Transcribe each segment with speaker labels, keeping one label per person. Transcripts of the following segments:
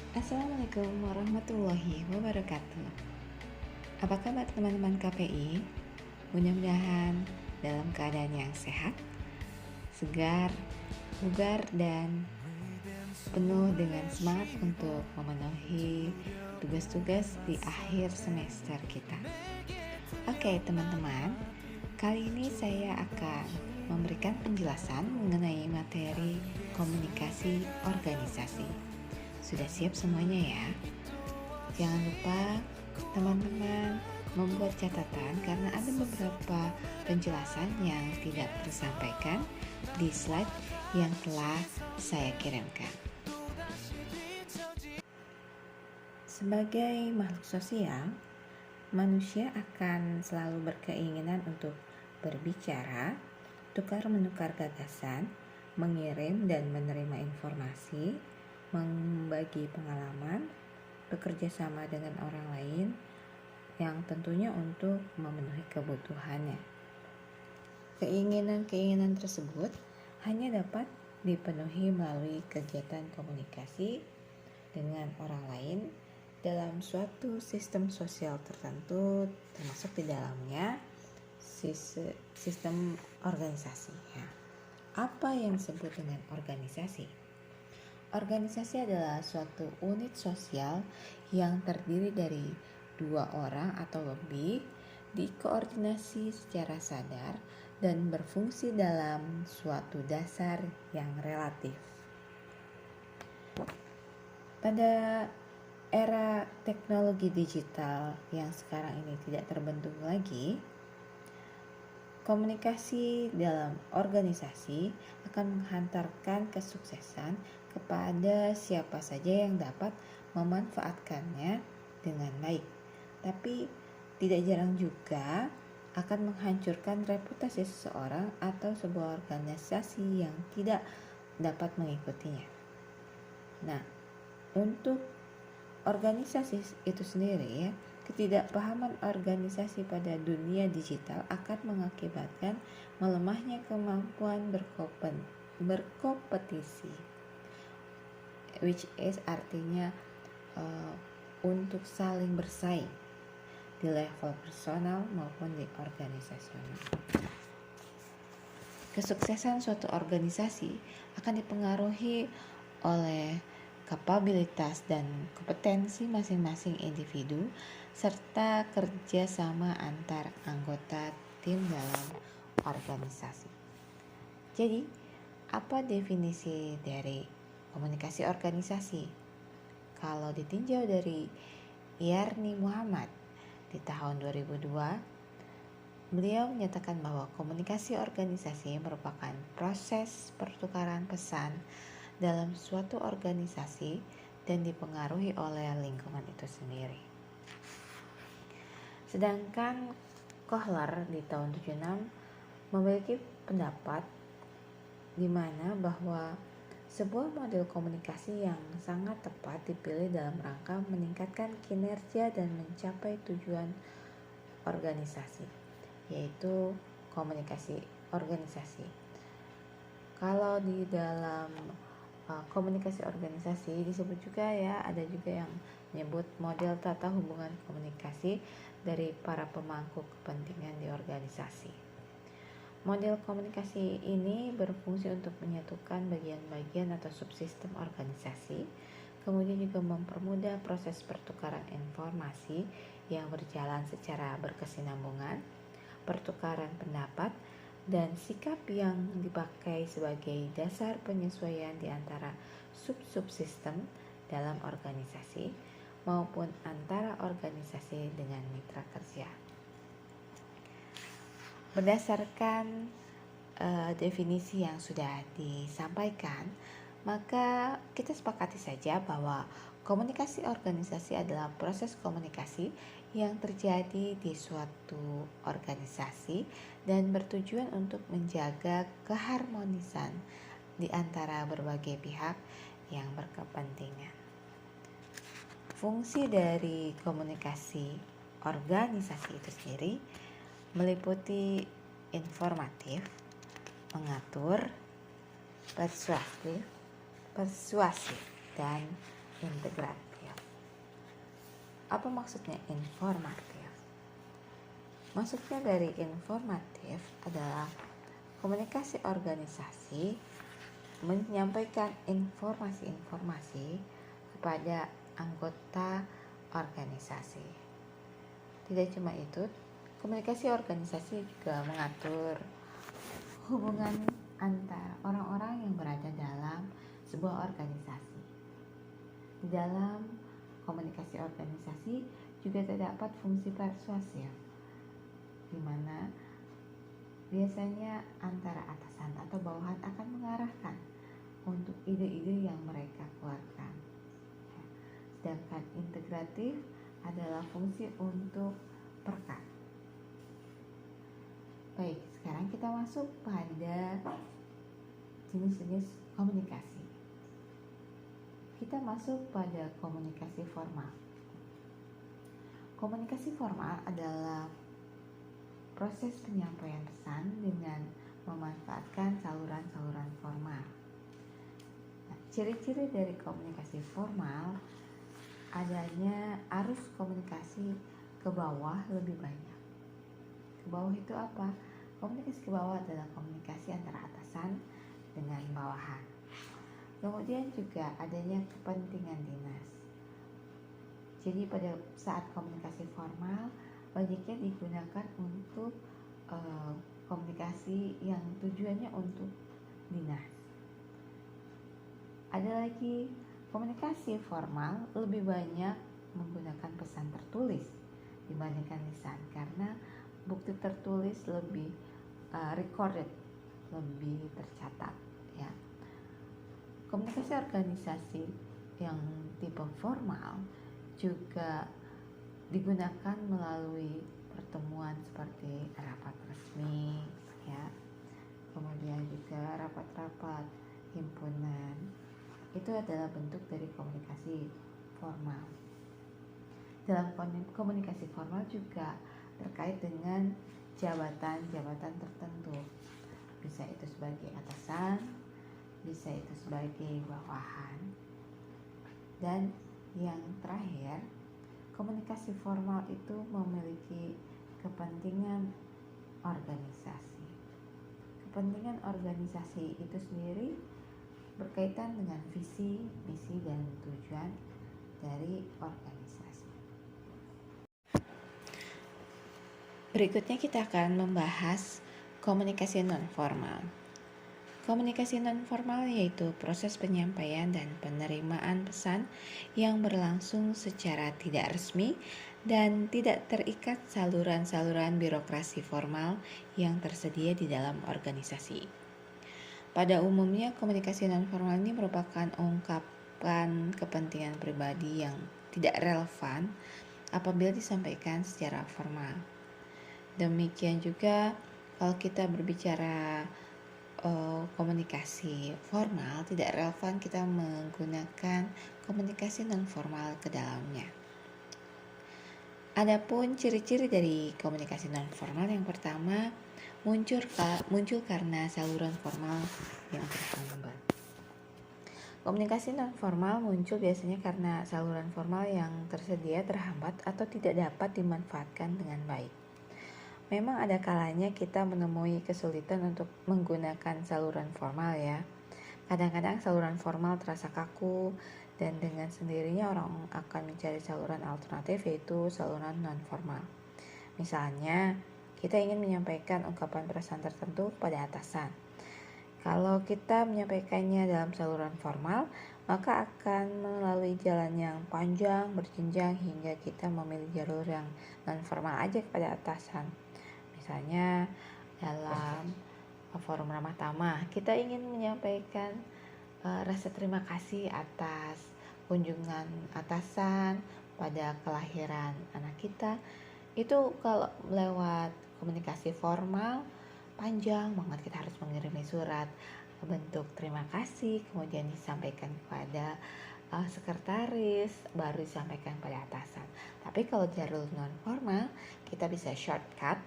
Speaker 1: Assalamualaikum warahmatullahi wabarakatuh. Apa kabar teman-teman KPI? Mudah-mudahan dalam keadaan yang sehat, segar, bugar, dan penuh dengan semangat untuk memenuhi tugas-tugas di akhir semester kita. Oke teman-teman, kali ini saya akan memberikan penjelasan mengenai materi komunikasi organisasi. Sudah siap semuanya ya? Jangan lupa teman-teman membuat catatan karena ada beberapa penjelasan yang tidak tersampaikan di slide yang telah saya kirimkan. Sebagai makhluk sosial, manusia akan selalu berkeinginan untuk berbicara, tukar-menukar gagasan, mengirim dan menerima informasi, membagi pengalaman, bekerja sama dengan orang lain yang tentunya untuk memenuhi kebutuhannya. Keinginan-keinginan tersebut hanya dapat dipenuhi melalui kegiatan komunikasi dengan orang lain dalam suatu sistem sosial tertentu, termasuk di dalamnya sistem organisasi. Apa yang disebut dengan organisasi? Organisasi adalah suatu unit sosial yang terdiri dari dua orang atau lebih, dikoordinasi secara sadar dan berfungsi dalam suatu dasar yang relatif. Pada era teknologi digital yang sekarang ini tidak terbentuk lagi, komunikasi dalam organisasi akan menghantarkan kesuksesan kepada siapa saja yang dapat memanfaatkannya dengan baik. Tapi tidak jarang juga akan menghancurkan reputasi seseorang atau sebuah organisasi yang tidak dapat mengikutinya. Nah, untuk organisasi itu sendiri, ketidakpahaman organisasi pada dunia digital akan mengakibatkan melemahnya kemampuan berkompetisi, which is artinya untuk saling bersaing di level personal maupun di organisasional. Kesuksesan suatu organisasi akan dipengaruhi oleh kapabilitas dan kompetensi masing-masing individu serta kerjasama antar anggota tim dalam organisasi. Jadi, apa definisi dari komunikasi organisasi? Kalau ditinjau dari Yarni Muhammad di tahun 2002, beliau menyatakan bahwa komunikasi organisasi merupakan proses pertukaran pesan dalam suatu organisasi dan dipengaruhi oleh lingkungan itu sendiri. Sedangkan Kohler di tahun 76 memiliki pendapat di mana bahwa sebuah model komunikasi yang sangat tepat dipilih dalam rangka meningkatkan kinerja dan mencapai tujuan organisasi, yaitu komunikasi organisasi. Kalau di dalam komunikasi organisasi disebut juga ada juga yang menyebut model tata hubungan komunikasi dari para pemangku kepentingan di organisasi. Model komunikasi ini berfungsi untuk menyatukan bagian-bagian atau subsistem organisasi, kemudian juga mempermudah proses pertukaran informasi yang berjalan secara berkesinambungan, pertukaran pendapat, dan sikap yang dipakai sebagai dasar penyesuaian di antara sub-subsistem dalam organisasi maupun antara organisasi dengan mitra kerja. Berdasarkan definisi yang sudah disampaikan, maka kita sepakati saja bahwa komunikasi organisasi adalah proses komunikasi yang terjadi di suatu organisasi dan bertujuan untuk menjaga keharmonisan di antara berbagai pihak yang berkepentingan. Fungsi dari komunikasi organisasi itu sendiri meliputi informatif, mengatur, persuasif, dan integratif. Apa maksudnya informatif? Maksudnya dari informatif adalah komunikasi organisasi menyampaikan informasi-informasi kepada anggota organisasi. Tidak cuma itu, komunikasi organisasi juga mengatur hubungan antara orang-orang yang berada dalam sebuah organisasi. Di dalam komunikasi organisasi juga terdapat fungsi persuasif, di mana biasanya antara atasan atau bawahan akan mengarahkan untuk ide-ide yang mereka keluarkan. Sedangkan integratif adalah fungsi untuk perekat. Baik, sekarang kita masuk pada jenis-jenis komunikasi. Kita masuk pada komunikasi formal. Komunikasi formal adalah proses penyampaian pesan dengan memanfaatkan saluran-saluran formal. Nah, ciri-ciri dari komunikasi formal adanya arus komunikasi ke bawah lebih banyak. Ke bawah itu apa? Komunikasi ke bawah adalah komunikasi antara atasan dengan bawahan. Kemudian juga adanya kepentingan dinas. Jadi pada saat komunikasi formal banyaknya digunakan untuk komunikasi yang tujuannya untuk dinas. Ada lagi komunikasi formal lebih banyak menggunakan pesan tertulis dibandingkan lisan karena bukti tertulis lebih recorded, lebih tercatat ya. Komunikasi organisasi yang tipe formal juga digunakan melalui pertemuan seperti rapat resmi ya. Kemudian juga rapat-rapat himpunan. Itu adalah bentuk dari komunikasi formal. Dalam komunikasi formal juga terkait dengan jabatan-jabatan tertentu. Bisa itu sebagai atasan, bisa itu sebagai bawahan. Dan yang terakhir, komunikasi formal itu memiliki kepentingan organisasi. Kepentingan organisasi itu sendiri berkaitan dengan visi, misi, dan tujuan dari organisasi. Berikutnya kita akan membahas komunikasi non-formal. Komunikasi non-formal yaitu proses penyampaian dan penerimaan pesan yang berlangsung secara tidak resmi dan tidak terikat saluran-saluran birokrasi formal yang tersedia di dalam organisasi. Pada umumnya, komunikasi non-formal ini merupakan ungkapan kepentingan pribadi yang tidak relevan apabila disampaikan secara formal. Demikian juga kalau kita berbicara komunikasi formal, tidak relevan kita menggunakan komunikasi non-formal ke dalamnya. Adapun ciri-ciri dari komunikasi non-formal, yang pertama muncul karena saluran formal yang terhambat. Komunikasi non-formal muncul biasanya karena saluran formal yang tersedia terhambat atau tidak dapat dimanfaatkan dengan baik. Memang ada kalanya kita menemui kesulitan untuk menggunakan saluran formal ya. Kadang-kadang saluran formal terasa kaku dan dengan sendirinya orang akan mencari saluran alternatif yaitu saluran non-formal. Misalnya, kita ingin menyampaikan ungkapan perasaan tertentu kepada atasan. Kalau kita menyampaikannya dalam saluran formal, maka akan melalui jalan yang panjang, berjenjang hingga kita memilih jalur yang non-formal aja kepada atasan. Misalnya dalam forum ramah tamah, kita ingin menyampaikan rasa terima kasih atas kunjungan atasan pada kelahiran anak kita. Itu kalau lewat komunikasi formal panjang banget, kita harus mengirimi surat bentuk terima kasih, kemudian disampaikan kepada sekretaris, baru disampaikan pada atasan. Tapi kalau jalur non formal kita bisa shortcut,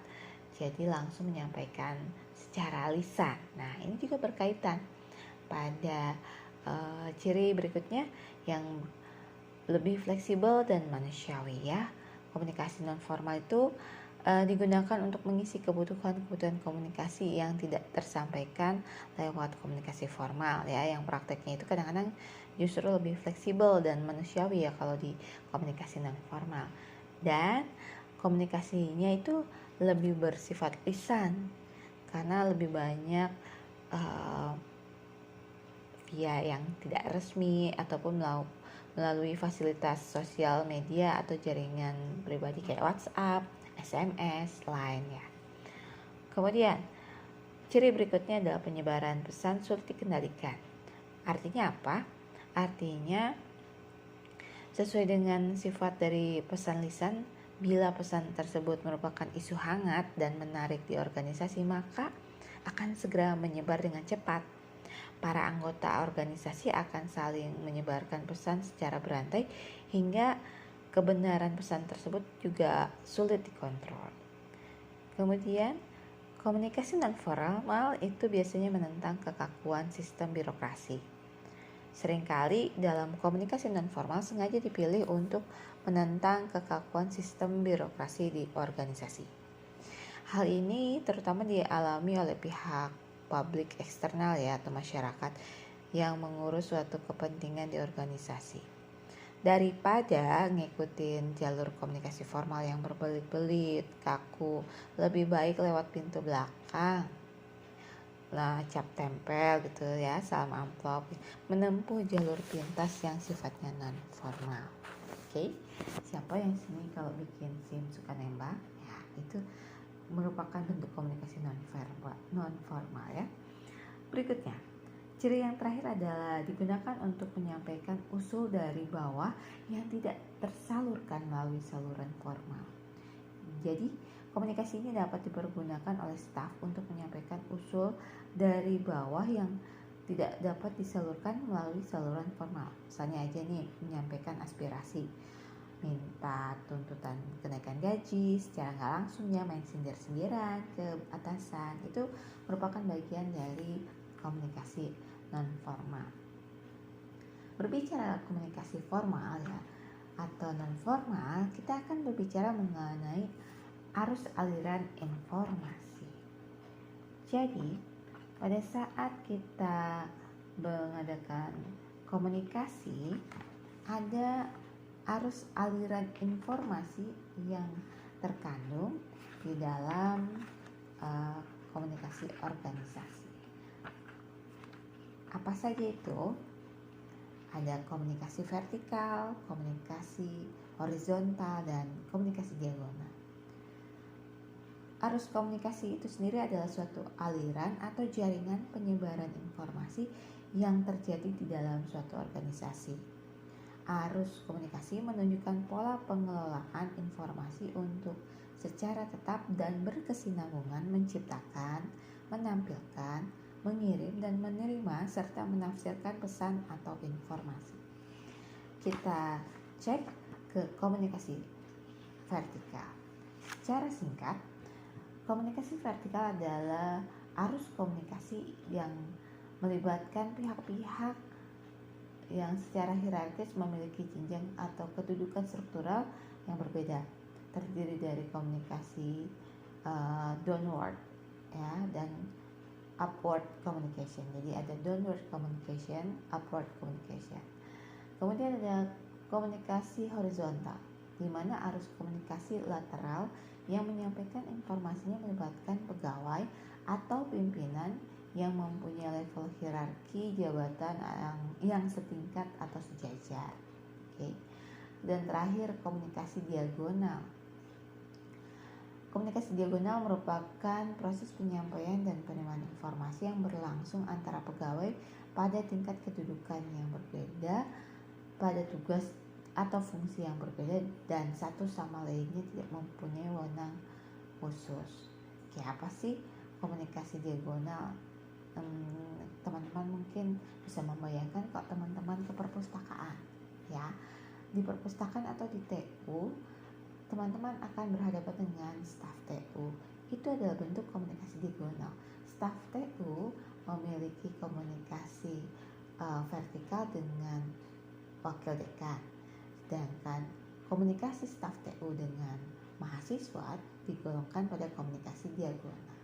Speaker 1: jadi langsung menyampaikan secara lisan. Nah, ini juga berkaitan pada ciri berikutnya yang lebih fleksibel dan manusiawi ya. Komunikasi non formal itu digunakan untuk mengisi kebutuhan komunikasi yang tidak tersampaikan lewat komunikasi formal ya, yang prakteknya itu kadang-kadang justru lebih fleksibel dan manusiawi ya kalau di komunikasi non formal. Dan komunikasinya itu lebih bersifat lisan karena lebih banyak via yang tidak resmi ataupun melalui fasilitas sosial media atau jaringan pribadi kayak WhatsApp, SMS, Line ya. Kemudian, ciri berikutnya adalah penyebaran pesan sulit dikendalikan. Artinya apa? Artinya sesuai dengan sifat dari pesan lisan, bila pesan tersebut merupakan isu hangat dan menarik di organisasi, maka akan segera menyebar dengan cepat. Para anggota organisasi akan saling menyebarkan pesan secara berantai hingga kebenaran pesan tersebut juga sulit dikontrol. Kemudian, komunikasi non formal itu biasanya menentang kekakuan sistem birokrasi. Seringkali dalam komunikasi non formal sengaja dipilih untuk menentang kekakuan sistem birokrasi di organisasi. Hal ini terutama dialami oleh pihak publik eksternal ya, atau masyarakat yang mengurus suatu kepentingan di organisasi. Daripada ngikutin jalur komunikasi formal yang berbelit-belit, kaku, lebih baik lewat pintu belakang. Nah, cap tempel gitu ya, salam amplop, menempuh jalur pintas yang sifatnya non formal. Oke, siapa yang sini kalau bikin SIM suka nembak? Ya, itu merupakan bentuk komunikasi non formal ya. Berikutnya, ciri yang terakhir adalah digunakan untuk menyampaikan usul dari bawah yang tidak tersalurkan melalui saluran formal. Jadi, komunikasi ini dapat dipergunakan oleh staf untuk menyampaikan usul dari bawah yang tidak dapat disalurkan melalui saluran formal. Misalnya aja nih, menyampaikan aspirasi, minta tuntutan kenaikan gaji secara nggak langsung ya, main sindir-sindiran ke atasan, itu merupakan bagian dari komunikasi non formal. Berbicara komunikasi formal ya atau non formal, kita akan berbicara mengenai arus aliran informasi. Jadi pada saat kita mengadakan komunikasi, ada arus aliran informasi yang terkandung di dalam komunikasi organisasi. Apa saja itu? Ada komunikasi vertikal, komunikasi horizontal, dan komunikasi diagonal. Arus komunikasi itu sendiri adalah suatu aliran atau jaringan penyebaran informasi yang terjadi di dalam suatu organisasi. Arus komunikasi menunjukkan pola pengelolaan informasi untuk secara tetap dan berkesinambungan menciptakan, menampilkan, mengirim dan menerima serta menafsirkan pesan atau informasi. Kita cek ke komunikasi vertikal. Secara singkat, komunikasi vertikal adalah arus komunikasi yang melibatkan pihak-pihak yang secara hierarkis memiliki jenjang atau kedudukan struktural yang berbeda, terdiri dari komunikasi downward ya dan upward communication. Jadi ada downward communication, upward communication. Kemudian ada komunikasi horizontal, di mana arus komunikasi lateral yang menyampaikan informasinya melibatkan pegawai atau pimpinan yang mempunyai level hierarki jabatan yang setingkat atau sejajar. Oke. Dan terakhir, komunikasi diagonal. Komunikasi diagonal merupakan proses penyampaian dan penerimaan informasi yang berlangsung antara pegawai pada tingkat kedudukan yang berbeda, pada tugas atau fungsi yang berbeda, dan satu sama lainnya tidak mempunyai wewenang khusus. Kayak apa sih komunikasi diagonal? Teman-teman mungkin bisa membayangkan kalau teman-teman ke perpustakaan ya, di perpustakaan atau di TU, teman-teman akan berhadapan dengan staf TU. Itu adalah bentuk komunikasi diagonal. Staf TU memiliki komunikasi vertikal dengan wakil dekan, Sedangkan komunikasi staf TU dengan mahasiswa digolongkan pada komunikasi diagonal.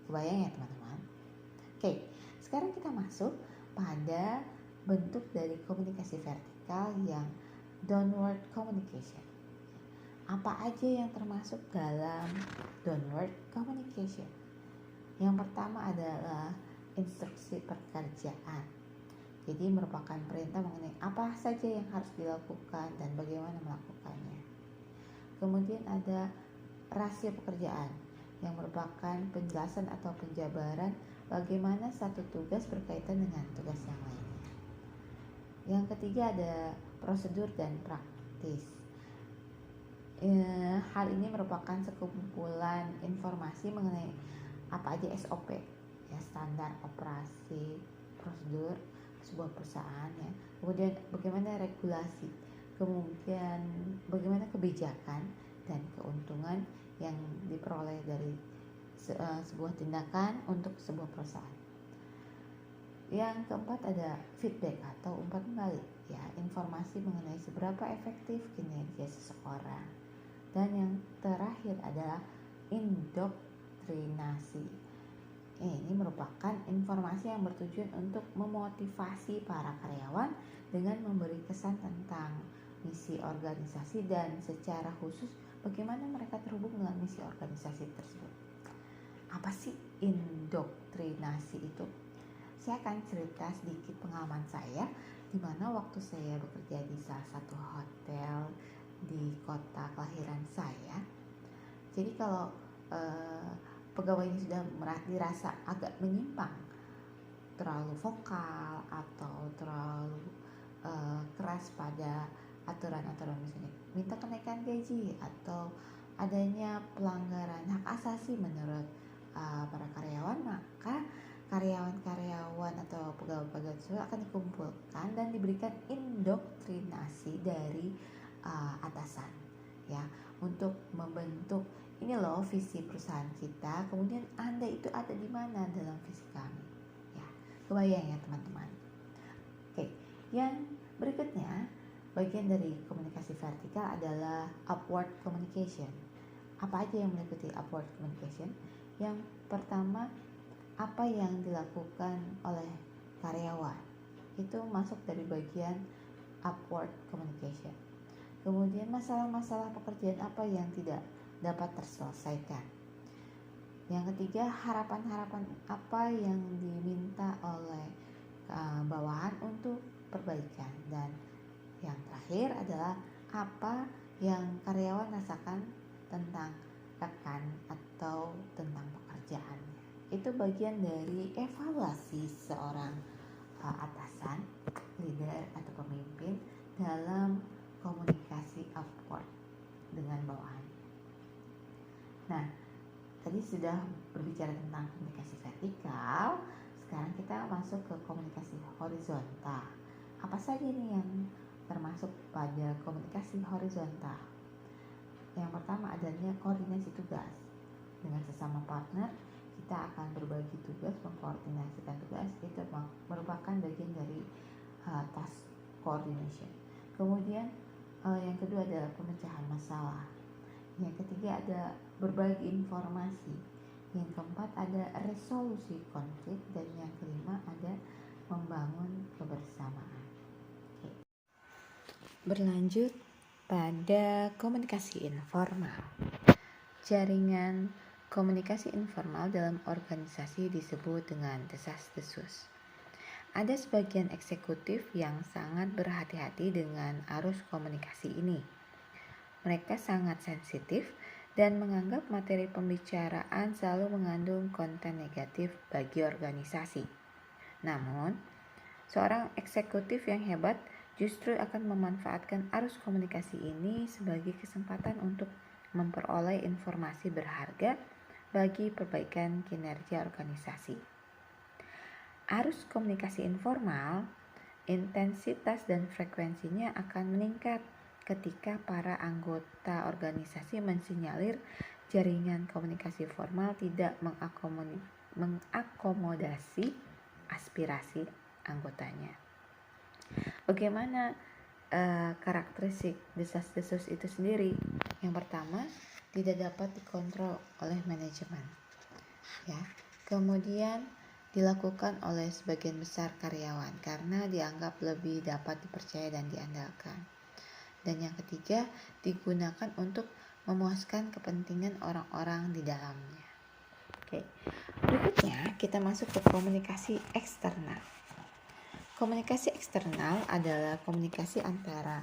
Speaker 1: Kebayang ya teman-teman? Oke, sekarang kita masuk pada bentuk dari komunikasi vertikal yang downward communication. Apa aja yang termasuk dalam downward communication? Yang pertama adalah instruksi pekerjaan. Jadi merupakan perintah mengenai apa saja yang harus dilakukan dan bagaimana melakukannya. Kemudian ada rasio pekerjaan yang merupakan penjelasan atau penjabaran bagaimana satu tugas berkaitan dengan tugas yang lainnya. Yang ketiga ada prosedur dan praktis. Hal ini merupakan sekumpulan informasi mengenai apa aja SOP, ya, standar operasi prosedur sebuah perusahaan, ya. Kemudian bagaimana regulasi, kemudian bagaimana kebijakan dan keuntungan yang diperoleh dari sebuah tindakan untuk sebuah perusahaan. Yang keempat ada feedback atau umpan balik, ya, informasi mengenai seberapa efektif kinerja seseorang. Dan yang terakhir adalah indoktrinasi. Ini merupakan informasi yang bertujuan untuk memotivasi para karyawan dengan memberi kesan tentang misi organisasi dan secara khusus bagaimana mereka terhubung dengan misi organisasi tersebut. Apa sih indoktrinasi itu? Saya akan cerita sedikit pengalaman saya di mana waktu saya bekerja di salah satu hotel di kota kelahiran saya. Jadi kalau pegawai ini sudah dirasa agak menyimpang, terlalu vokal atau terlalu keras pada aturan-aturan, misalnya minta kenaikan gaji atau adanya pelanggaran hak asasi menurut para karyawan, maka karyawan-karyawan atau pegawai-pegawai tersebut akan dikumpulkan dan diberikan indoktrinasi dari atasan, ya, untuk membentuk ini loh visi perusahaan kita, kemudian Anda itu ada di mana dalam visi kami, ya. Kebayang ya teman-teman? Oke, yang berikutnya bagian dari komunikasi vertikal adalah upward communication. Apa aja yang meliputi upward communication? Yang pertama, apa yang dilakukan oleh karyawan itu masuk dari bagian upward communication. Kemudian masalah-masalah pekerjaan apa yang tidak dapat terselesaikan. Yang ketiga, harapan-harapan apa yang diminta oleh bawahan untuk perbaikan. Dan yang terakhir adalah apa yang karyawan rasakan tentang rekan atau tentang pekerjaannya. Itu bagian dari evaluasi seorang atasan, leader atau pemimpin dalam komunikasi upward dengan bawahan. Nah, tadi sudah berbicara tentang komunikasi vertikal, sekarang kita masuk ke komunikasi horizontal. Apa saja nih yang termasuk pada komunikasi horizontal? Yang pertama adanya koordinasi tugas. Dengan sesama partner, kita akan berbagi tugas, mengkoordinasikan tugas. Itu merupakan bagian dari task coordination. Kemudian yang kedua adalah pemecahan masalah. Yang ketiga ada berbagi informasi. Yang keempat ada resolusi konflik. Dan yang kelima ada membangun kebersamaan. Oke. Berlanjut pada komunikasi informal. Jaringan komunikasi informal dalam organisasi disebut dengan desas-desus. Ada sebagian eksekutif yang sangat berhati-hati dengan arus komunikasi ini. Mereka sangat sensitif dan menganggap materi pembicaraan selalu mengandung konten negatif bagi organisasi. Namun, seorang eksekutif yang hebat justru akan memanfaatkan arus komunikasi ini sebagai kesempatan untuk memperoleh informasi berharga bagi perbaikan kinerja organisasi. Arus komunikasi informal, intensitas dan frekuensinya akan meningkat ketika para anggota organisasi mensinyalir jaringan komunikasi formal tidak mengakomodasi aspirasi anggotanya. Bagaimana karakteristik desas-desus itu sendiri. Yang pertama, tidak dapat dikontrol oleh manajemen. Ya. Kemudian dilakukan oleh sebagian besar karyawan karena dianggap lebih dapat dipercaya dan diandalkan. Dan yang ketiga, digunakan untuk memuaskan kepentingan orang-orang di dalamnya. Oke. Berikutnya kita masuk ke komunikasi eksternal. Komunikasi eksternal adalah komunikasi antara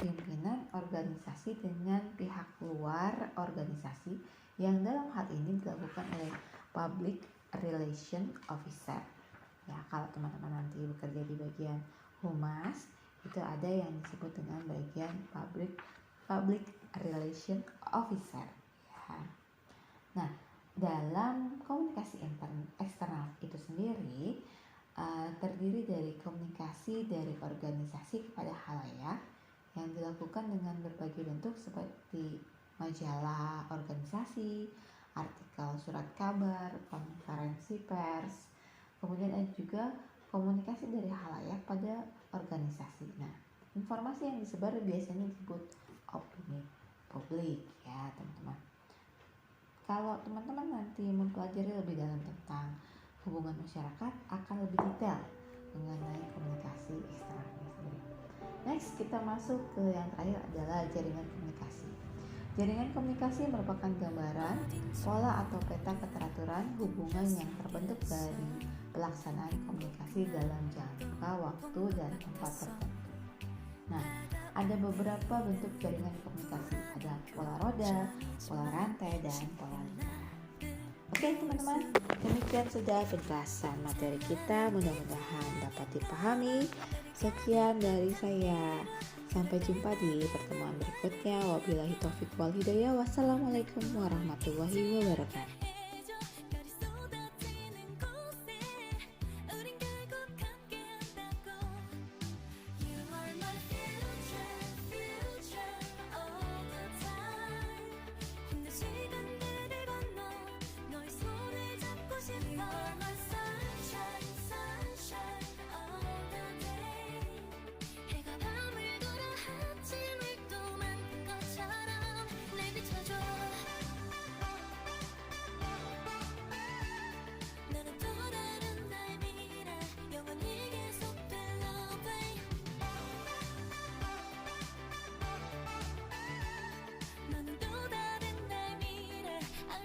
Speaker 1: pimpinan organisasi dengan pihak luar organisasi yang dalam hal ini dilakukan oleh public relation officer. Ya, kalau teman-teman nanti bekerja di bagian humas, itu ada yang disebut dengan bagian public relation officer. Ya. Nah, dalam komunikasi eksternal itu sendiri terdiri dari komunikasi dari organisasi kepada halayak yang dilakukan dengan berbagai bentuk seperti majalah organisasi, artikel surat kabar, konferensi pers, kemudian ada juga komunikasi dari halayak pada organisasi. Nah, informasi yang disebar biasanya disebut opini publik ya teman-teman. Kalau teman-teman nanti mempelajari lebih dalam tentang hubungan masyarakat, akan lebih detail mengenai komunikasi eksternalnya sendiri. Next, kita masuk ke yang terakhir adalah jaringan komunikasi. Jaringan komunikasi merupakan gambaran, pola atau peta keteraturan hubungan yang terbentuk dari pelaksanaan komunikasi dalam jangka waktu dan tempat tertentu. Nah, ada beberapa bentuk jaringan komunikasi. Ada pola roda, pola rantai, dan pola lingkaran. Oke teman-teman, demikian sudah penjelasan materi kita. Mudah-mudahan dapat dipahami. Sekian dari saya. Sampai jumpa di pertemuan berikutnya. Wabillahi taufiq wal hidayah. Wassalamualaikum warahmatullahi wabarakatuh.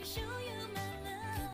Speaker 2: show